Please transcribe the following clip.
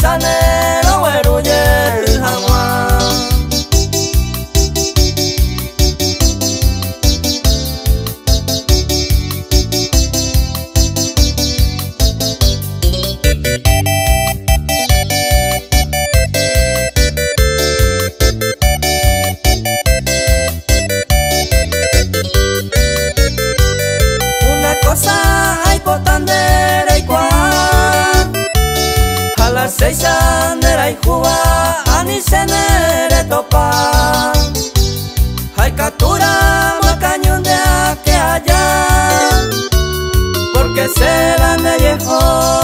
sanero weruye hamwa. Una cosa hay potandera y cuan a las 6 andera y juba ani senere topa hay captura macañón de que allá porque se la me dejó.